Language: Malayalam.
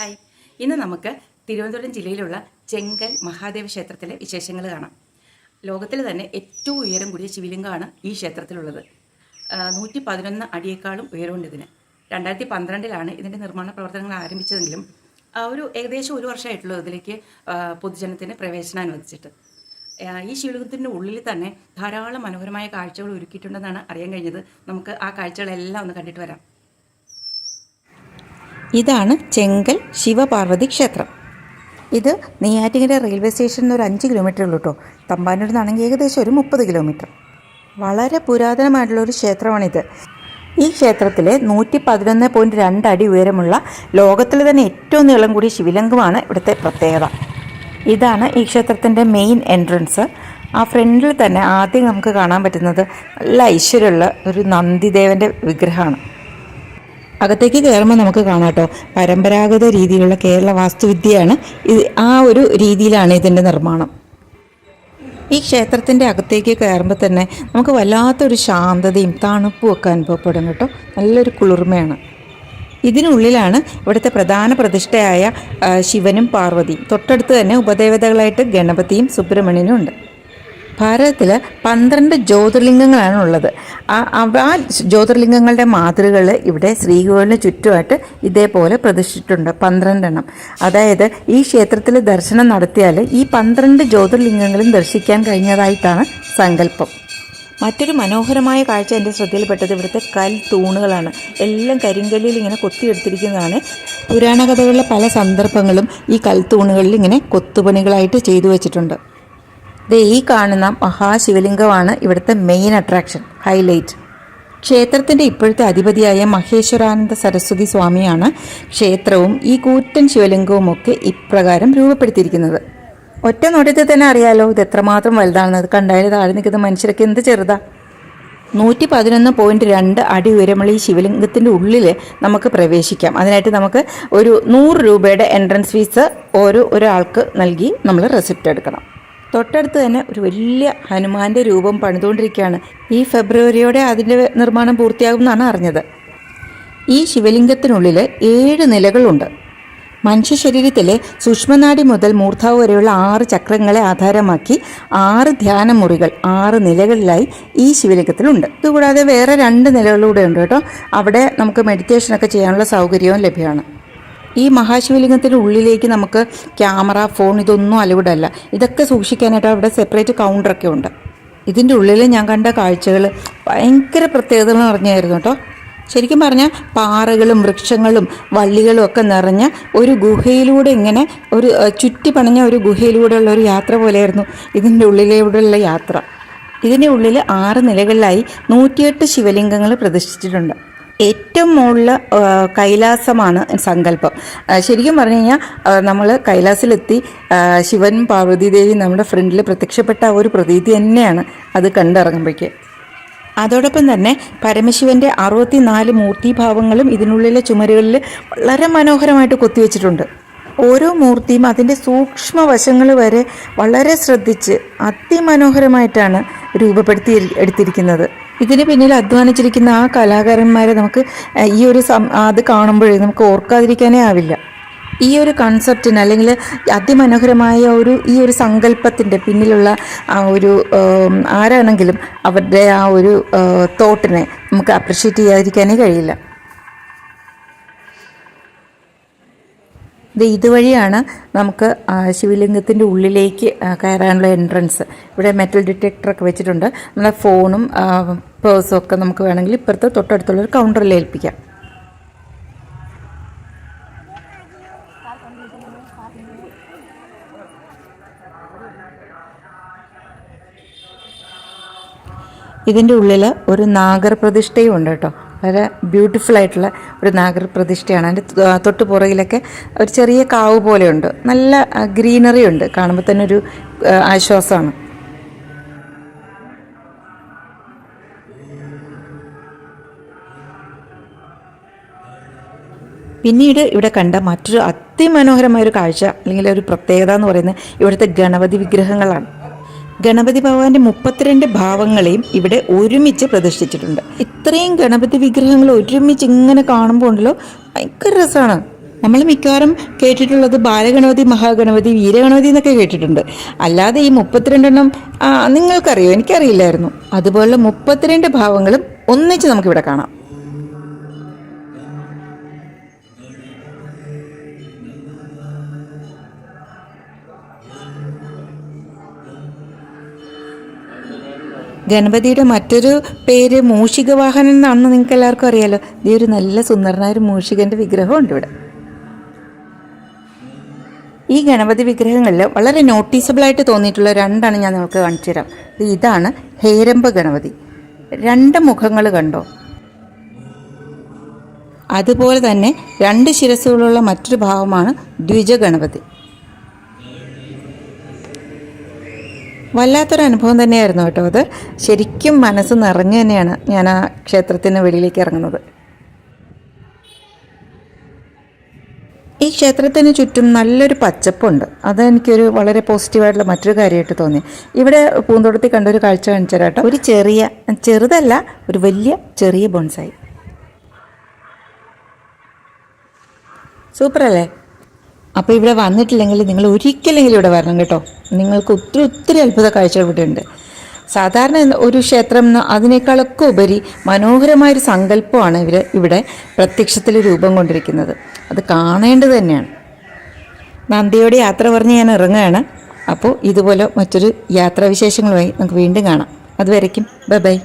ഹായ്, ഇന്ന് നമുക്ക് തിരുവനന്തപുരം ജില്ലയിലുള്ള ചെങ്കൽ മഹാദേവ ക്ഷേത്രത്തിലെ വിശേഷങ്ങൾ കാണാം. ലോകത്തിൽ തന്നെ ഏറ്റവും ഉയരം കൂടിയ ശിവലിംഗമാണ് ഈ ക്ഷേത്രത്തിലുള്ളത്. 111 അടിയേക്കാളും ഉയരമുണ്ട് ഇതിന്. 2012 ഇതിൻ്റെ നിർമ്മാണ പ്രവർത്തനങ്ങൾ ആരംഭിച്ചതെങ്കിലും ഏകദേശം ഒരു വർഷമായിട്ടുള്ളൂ ഇതിലേക്ക് പൊതുജനത്തിന് പ്രവേശനം അനുവദിച്ചിട്ട്. ഈ ശിവലിംഗത്തിൻ്റെ ഉള്ളിൽ തന്നെ ധാരാളം മനോഹരമായ കാഴ്ചകൾ ഒരുക്കിയിട്ടുണ്ടെന്നാണ് അറിയാൻ കഴിഞ്ഞത്. നമുക്ക് ആ കാഴ്ചകളെല്ലാം ഒന്ന് കണ്ടിട്ട് വരാം. ഇതാണ് ചെങ്കൽ ശിവപാർവതി ക്ഷേത്രം. ഇത് നെയ്യാറ്റിൻകര റെയിൽവേ സ്റ്റേഷനിൽ നിന്ന് ഒരു 5 കിലോമീറ്റർ ഉള്ളൂ കേട്ടോ. തമ്പാനൂരിൽ നിന്നാണെങ്കിൽ ഏകദേശം ഒരു 30 കിലോമീറ്റർ. വളരെ പുരാതനമായിട്ടുള്ളൊരു ക്ഷേത്രമാണിത്. ഈ ക്ഷേത്രത്തിലെ 111.2 അടി ഉയരമുള്ള ലോകത്തിലെ തന്നെ ഏറ്റവും നീളം കൂടിയ ശിവലിംഗമാണ് ഇവിടുത്തെ പ്രത്യേകത. ഇതാണ് ഈ ക്ഷേത്രത്തിൻ്റെ മെയിൻ എൻട്രൻസ്. ആ ഫ്രണ്ടിൽ തന്നെ ആദ്യം നമുക്ക് കാണാൻ പറ്റുന്നത് നല്ല ഐശ്വര്യമുള്ള ഒരു നന്ദിദേവൻ്റെ വിഗ്രഹമാണ്. അകത്തേക്ക് കയറുമ്പോൾ നമുക്ക് കാണാം കേട്ടോ, പരമ്പരാഗത രീതിയിലുള്ള കേരള വാസ്തുവിദ്യയാണ്. ആ ഒരു രീതിയിലാണ് ഇതിൻ്റെ നിർമ്മാണം. ഈ ക്ഷേത്രത്തിൻ്റെ അകത്തേക്ക് കയറുമ്പോൾ തന്നെ നമുക്ക് വല്ലാത്തൊരു ശാന്തതയും തണുപ്പും ഒക്കെ അനുഭവപ്പെടും കേട്ടോ. നല്ലൊരു കുളിർമയാണ്. ഇതിനുള്ളിലാണ് ഇവിടുത്തെ പ്രധാന പ്രതിഷ്ഠയായ ശിവനും പാർവതിയും. തൊട്ടടുത്ത് തന്നെ ഉപദേവതകളായിട്ട് ഗണപതിയും സുബ്രഹ്മണ്യനും ഉണ്ട്. ഭാരതത്തിൽ 12 ജ്യോതിർലിംഗങ്ങളാണ് ഉള്ളത്. ആ ജ്യോതിർലിംഗങ്ങളുടെ മാതൃകൾ ഇവിടെ ശ്രീകോവിലിന് ചുറ്റുമായിട്ട് ഇതേപോലെ പ്രതിഷ്ഠിച്ചിട്ടുണ്ട്. 12 എണ്ണം. അതായത് ഈ ക്ഷേത്രത്തിൽ ദർശനം നടത്തിയാൽ ഈ 12 ജ്യോതിർലിംഗങ്ങളും ദർശിക്കാൻ കഴിഞ്ഞതായിട്ടാണ് സങ്കല്പം. മറ്റൊരു മനോഹരമായ കാഴ്ച എൻ്റെ ശ്രദ്ധയിൽപ്പെട്ടത് ഇവിടുത്തെ തൂണുകളാണ്. എല്ലാം കരിങ്കല്ലിൽ ഇങ്ങനെ കൊത്തിയെടുത്തിരിക്കുന്നതാണ്. പുരാണ കഥകളിലെ പല സന്ദർഭങ്ങളും ഈ തൂണുകളിൽ ഇങ്ങനെ കൊത്തുപണികളായിട്ട് ചെയ്തു വെച്ചിട്ടുണ്ട്. ഈ കാണുന്ന മഹാശിവലിംഗമാണ് ഇവിടുത്തെ മെയിൻ അട്രാക്ഷൻ, ഹൈലൈറ്റ്. ക്ഷേത്രത്തിൻ്റെ ഇപ്പോഴത്തെ അധിപതിയായ മഹേശ്വരാനന്ദ സരസ്വതി സ്വാമിയാണ് ക്ഷേത്രവും ഈ കൂറ്റൻ ശിവലിംഗവും ഒക്കെ ഇപ്രകാരം രൂപപ്പെടുത്തിയിരിക്കുന്നത്. ഒറ്റ നോട്ടത്തിൽ തന്നെ അറിയാലോ ഇത് എത്രമാത്രം വലുതാണെന്നത്. കണ്ടായാലും താഴെ നിൽക്കുന്ന മനുഷ്യരൊക്കെ എന്ത് ചെറുതാ. 111.2 അടി ഉയരമുള്ള ഈ ശിവലിംഗത്തിൻ്റെ ഉള്ളിൽ നമുക്ക് പ്രവേശിക്കാം. അതിനായിട്ട് നമുക്ക് ഒരു 100 രൂപയുടെ എൻട്രൻസ് ഫീസ് ഒരാൾക്ക് നൽകി നമ്മൾ റെസിപ്റ്റ് എടുക്കണം. തൊട്ടടുത്ത് തന്നെ ഒരു വലിയ ഹനുമാന്റെ രൂപം പണിതുകൊണ്ടിരിക്കുകയാണ്. ഈ ഫെബ്രുവരിയോടെ അതിൻ്റെ നിർമ്മാണം പൂർത്തിയാകുമെന്നാണ് അറിഞ്ഞത്. ഈ ശിവലിംഗത്തിനുള്ളിൽ 7 നിലകളുണ്ട്. മനുഷ്യ ശരീരത്തിലെ സൂക്ഷ്മനാഡി മുതൽ മൂർധാവ് വരെയുള്ള 6 ചക്രങ്ങളെ ആധാരമാക്കി 6 ധ്യാനമുറികൾ 6 നിലകളിലായി ഈ ശിവലിംഗത്തിലുണ്ട്. ഇതുകൂടാതെ വേറെ 2 നിലകളിലൂടെ ഉണ്ട് കേട്ടോ. അവിടെ നമുക്ക് മെഡിറ്റേഷനൊക്കെ ചെയ്യാനുള്ള സൗകര്യവും ലഭ്യമാണ്. ഈ മഹാശിവലിംഗത്തിൻ്റെ ഉള്ളിലേക്ക് നമുക്ക് ക്യാമറ, ഫോൺ ഇതൊന്നും അലൗഡ് അല്ല. ഇതൊക്കെ സൂക്ഷിക്കാനായിട്ട് അവിടെ സെപ്പറേറ്റ് കൗണ്ടറൊക്കെ ഉണ്ട്. ഇതിൻ്റെ ഉള്ളിൽ ഞാൻ കണ്ട കാഴ്ചകൾ ഭയങ്കര പ്രത്യേകതകൾ നിറഞ്ഞായിരുന്നു കേട്ടോ. ശരിക്കും പറഞ്ഞാൽ പാറകളും വൃക്ഷങ്ങളും വള്ളികളും ഒക്കെ നിറഞ്ഞ ഒരു ഗുഹയിലൂടെ ഇങ്ങനെ ഒരു ചുറ്റി പണിഞ്ഞ ഒരു ഗുഹയിലൂടെയുള്ള ഒരു യാത്ര പോലെയായിരുന്നു ഇതിൻ്റെ ഉള്ളിലൂടെയുള്ള യാത്ര. ഇതിൻ്റെ ഉള്ളിൽ 6 നിലകളിലായി 108 ശിവലിംഗങ്ങൾ പ്രതിഷ്ഠിച്ചിട്ടുണ്ട്. ഏറ്റവും മുകളിൽ കൈലാസമാണ് സങ്കല്പം. ശരിക്കും പറഞ്ഞു കഴിഞ്ഞാൽ നമ്മൾ കൈലാസിലെത്തി ശിവനും പാർവതീദേവി നമ്മുടെ ഫ്രണ്ടിൽ പ്രത്യക്ഷപ്പെട്ട ഒരു പ്രതീതി തന്നെയാണ് അത് കണ്ടിറങ്ങുമ്പോഴേക്ക്. അതോടൊപ്പം തന്നെ പരമശിവൻ്റെ 64 മൂർത്തിഭാവങ്ങളും ഇതിനുള്ളിലെ ചുമരുകളിൽ വളരെ മനോഹരമായിട്ട് കൊത്തിവെച്ചിട്ടുണ്ട്. ഓരോ മൂർത്തിയും അതിൻ്റെ സൂക്ഷ്മവശങ്ങൾ വരെ വളരെ ശ്രദ്ധിച്ച് അതിമനോഹരമായിട്ടാണ് രൂപപ്പെടുത്തി എടുത്തിരിക്കുന്നത്. ഇതിന് പിന്നിൽ അധ്വാനിച്ചിരിക്കുന്ന ആ കലാകാരന്മാരെ നമുക്ക് അത് കാണുമ്പോഴേ നമുക്ക് ഓർക്കാതിരിക്കാനേ ആവില്ല. ഈ ഒരു കൺസെപ്റ്റിന് അല്ലെങ്കിൽ അതിമനോഹരമായ ഈ ഒരു സങ്കല്പത്തിൻ്റെ പിന്നിലുള്ള ആരാണെങ്കിലും അവരുടെ ആ ഒരു തോട്ടിനെ നമുക്ക് അപ്രിഷ്യേറ്റ് ചെയ്യാതിരിക്കാനേ കഴിയില്ല. ഇതുവഴിയാണ് നമുക്ക് ശിവലിംഗത്തിൻ്റെ ഉള്ളിലേക്ക് കയറാനുള്ള എൻട്രൻസ്. ഇവിടെ മെറ്റൽ ഡിറ്റക്ടറൊക്കെ വെച്ചിട്ടുണ്ട്. നമ്മുടെ ഫോണും പേഴ്സും ഒക്കെ നമുക്ക് വേണമെങ്കിൽ ഇപ്പുറത്ത് തൊട്ടടുത്തുള്ളൊരു കൗണ്ടറിൽ ഏൽപ്പിക്കാം. ഇതിൻ്റെ ഉള്ളിൽ ഒരു നാഗർപ്രതിഷ്ഠയും ഉണ്ട് കേട്ടോ. വളരെ ബ്യൂട്ടിഫുൾ ആയിട്ടുള്ള ഒരു നാഗർപ്രതിഷ്ഠയാണ്. അതിൻ്റെ തൊട്ട് പുറകിലൊക്കെ ഒരു ചെറിയ കാവ് പോലെയുണ്ട്. നല്ല ഗ്രീനറി ഉണ്ട്. കാണുമ്പോൾ തന്നെ ഒരു ആശ്വാസമാണ്. പിന്നീട് ഇവിടെ കണ്ട മറ്റൊരു അതിമനോഹരമായൊരു കാഴ്ച അല്ലെങ്കിൽ ഒരു പ്രത്യേകത എന്ന് പറയുന്നത് ഇവിടുത്തെ ഗണപതി വിഗ്രഹങ്ങളാണ്. ഗണപതി ഭഗവാന്റെ 32 ഭാവങ്ങളെയും ഇവിടെ ഒരുമിച്ച് പ്രതിഷ്ഠിച്ചിട്ടുണ്ട്. ഇത്രയും ഗണപതി വിഗ്രഹങ്ങൾ ഒരുമിച്ച് ഇങ്ങനെ കാണുമ്പോൾ ഉണ്ടല്ലോ ഭയങ്കര രസമാണ്. നമ്മൾ മിക്കവാറും കേട്ടിട്ടുള്ളത് ബാലഗണപതി, മഹാഗണപതി, വീരഗണപതി എന്നൊക്കെ കേട്ടിട്ടുണ്ട്. അല്ലാതെ ഈ 32 നിങ്ങൾക്കറിയോ? എനിക്കറിയില്ലായിരുന്നു. അതുപോലുള്ള 32 ഭാവങ്ങളും ഒന്നിച്ച് നമുക്കിവിടെ കാണാം. ഗണപതിയുടെ മറ്റൊരു പേര് മൂഷികവാഹനൻ എന്നാണെന്ന് നിങ്ങൾക്ക് എല്ലാവർക്കും അറിയാലോ. ഈ ഒരു നല്ല സുന്ദരനായ ഒരു മൂഷികൻ്റെ വിഗ്രഹമുണ്ട് ഇവിടെ. ഈ ഗണപതി വിഗ്രഹങ്ങളിൽ വളരെ നോട്ടീസബിളായിട്ട് തോന്നിയിട്ടുള്ള 2 ഞാൻ നിങ്ങൾക്ക് കാണിച്ചു തരാം. ഇതാണ് ഹേരംബ ഗണപതി. 2 മുഖങ്ങൾ കണ്ടോ? അതുപോലെ തന്നെ 2 ശിരസ്സുകളുള്ള മറ്റൊരു ഭാവമാണ് ദ്വിജ ഗണപതി. വല്ലാത്തൊരു അനുഭവം തന്നെയായിരുന്നു കേട്ടോ അത്. ശരിക്കും മനസ്സ് നിറഞ്ഞു തന്നെയാണ് ഞാൻ ആ ക്ഷേത്രത്തിന് വെളിയിലേക്ക് ഇറങ്ങുന്നത്. ഈ ക്ഷേത്രത്തിന് ചുറ്റും നല്ലൊരു പച്ചപ്പുണ്ട്. അതെനിക്കൊരു വളരെ പോസിറ്റീവായിട്ടുള്ള മറ്റൊരു കാര്യമായിട്ട് തോന്നി. ഇവിടെ പൂന്തോട്ടത്തിൽ കണ്ടൊരു കാഴ്ച കാണിച്ചു തരാം കേട്ടോ. ഒരു ചെറുതല്ല, ഒരു ചെറിയ ബോൺസായി. സൂപ്പറല്ലേ? അപ്പോൾ ഇവിടെ വന്നിട്ടില്ലെങ്കിൽ നിങ്ങൾ ഒരിക്കലെങ്കിലും ഇവിടെ വരണം കേട്ടോ. നിങ്ങൾക്ക് ഒത്തിരി അത്ഭുത കാഴ്ചകൾ ഇവിടെ ഉണ്ട്. സാധാരണ ഒരു ക്ഷേത്രം അതിനേക്കാളൊക്കെ ഉപരി മനോഹരമായൊരു സങ്കല്പമാണ് ഇവിടെ പ്രത്യക്ഷത്തിൽ രൂപം കൊണ്ടിരിക്കുന്നത്. അത് കാണേണ്ടത് തന്നെയാണ്. നന്ദിയോട് യാത്ര പറഞ്ഞ് ഞാൻ ഇറങ്ങുകയാണ്. അപ്പോൾ ഇതുപോലെ മറ്റൊരു യാത്രാവിശേഷങ്ങളുമായി നമുക്ക് വീണ്ടും കാണാം. അതുവരയ്ക്കും ബൈ.